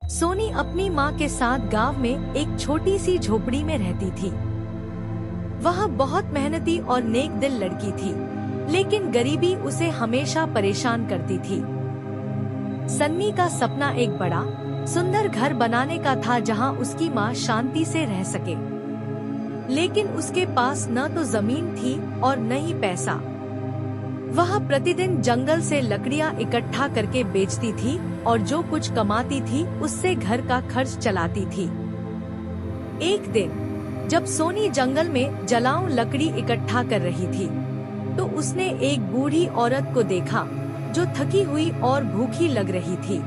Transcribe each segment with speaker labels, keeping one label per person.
Speaker 1: सोनी अपनी माँ के साथ गांव में एक छोटी सी झोपड़ी में रहती थी। वह बहुत मेहनती और नेक दिल लड़की थी, लेकिन गरीबी उसे हमेशा परेशान करती थी। सन्नी का सपना एक बड़ा, सुंदर घर बनाने का था जहां उसकी माँ शांति से रह सके। लेकिन उसके पास न तो जमीन थी और न ही पैसा। वह प्रतिदिन जंगल से लकड़ियां इकट्ठा करके बेचती थी और जो कुछ कमाती थी उससे घर का खर्च चलाती थी। एक दिन जब सोनी जंगल में जलाऊं लकड़ी इकट्ठा कर रही थी, तो उसने एक बूढ़ी औरत को देखा जो थकी हुई और भूखी लग रही थी।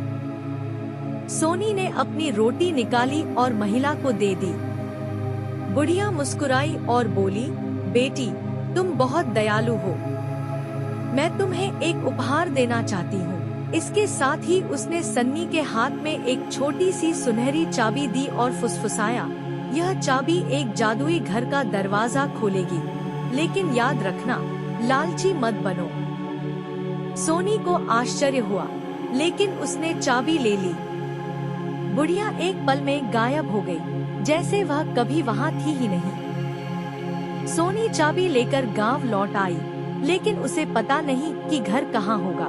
Speaker 1: सोनी ने अपनी रोटी निकाली और महिला को दे दी। बुढ़िया मुस्कुराई और बोली, बेटी, तुम बहुत दयालु हो। मैं तुम्हें एक उपहार देना चाहती हूँ। इसके साथ ही उसने सन्नी के हाथ में एक छोटी सी सुनहरी चाबी दी और फुसफुसाया, यह चाबी एक जादुई घर का दरवाजा खोलेगी, लेकिन याद रखना, लालची मत बनो। सोनी को आश्चर्य हुआ, लेकिन उसने चाबी ले ली। बुढ़िया एक पल में गायब हो गई, जैसे वह कभी वहाँ थी ही नहीं। सोनी चाबी लेकर गांव लौट आई, लेकिन उसे पता नहीं कि घर कहाँ होगा।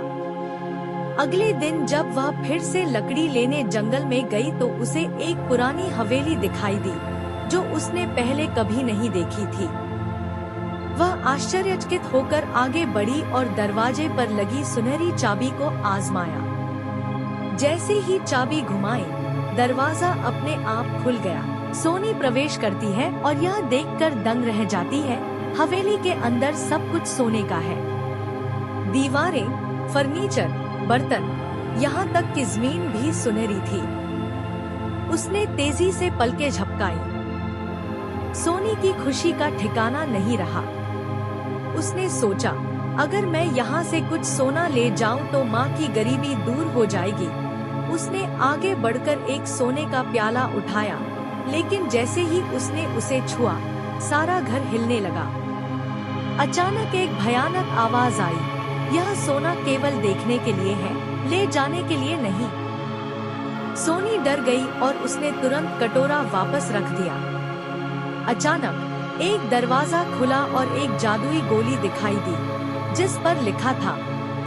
Speaker 1: अगले दिन जब वह फिर से लकड़ी लेने जंगल में गई तो उसे एक पुरानी हवेली दिखाई दी, जो उसने पहले कभी नहीं देखी थी। वह आश्चर्यचकित होकर आगे बढ़ी और दरवाजे पर लगी सुनहरी चाबी को आजमाया। जैसे ही चाबी घुमाई, दरवाजा अपने आप खुल गया। सोनी प्रवेश करती है और यह देखकर दंग रह जाती है, हवेली के अंदर सब कुछ सोने का है। दीवारें, फर्नीचर, बर्तन, यहाँ तक कि जमीन भी सुनहरी थी। उसने तेजी से पलकें झपकाई। सोनी की खुशी का ठिकाना नहीं रहा। उसने सोचा, अगर मैं यहाँ से कुछ सोना ले जाऊं तो माँ की गरीबी दूर हो जाएगी। उसने आगे बढ़कर एक सोने का प्याला उठाया, लेकिन जैसे ही उसने उसे छुआ, सारा घर हिलने लगा। अचानक एक भयानक आवाज आई, यह सोना केवल देखने के लिए है, ले जाने के लिए नहीं। सोनी डर गई और उसने तुरंत कटोरा वापस रख दिया। अचानक एक दरवाजा खुला और एक जादुई गोली दिखाई दी, जिस पर लिखा था,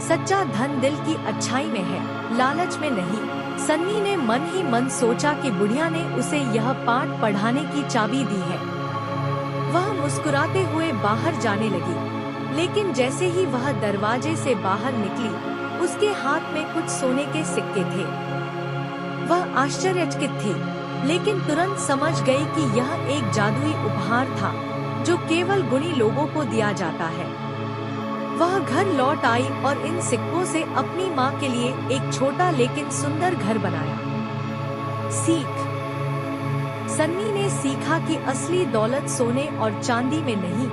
Speaker 1: सच्चा धन दिल की अच्छाई में है, लालच में नहीं। सन्नी ने मन ही मन सोचा कि बुढ़िया ने उसे यह पाठ पढ़ाने की चाबी दी है। वह मुस्कुराते हुए बाहर जाने लगी, लेकिन जैसे ही वह दरवाजे से बाहर निकली, उसके हाथ में कुछ सोने के सिक्के थे। वह आश्चर्यचकित थी, लेकिन तुरंत समझ गई कि यह एक जादुई उपहार था, जो केवल गुणी लोगों को दिया जाता है। वह घर लौट आई और इन सिक्कों से अपनी माँ के लिए एक छोटा लेकिन सुंदर घर बनाया। सीख। सन्नी ने सीखा कि असली दौलत सोने और चांदी में नहीं,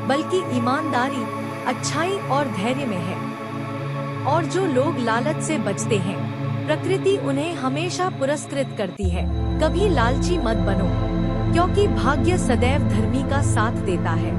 Speaker 1: बल्कि ईमानदारी, अच्छाई और धैर्य में है। और जो लोग लालच से बचते हैं, प्रकृति उन्हें हमेशा पुरस्कृत करती है। कभी लालची मत बनो, क्योंकि भाग्य सदैव धर्मी का साथ देता है।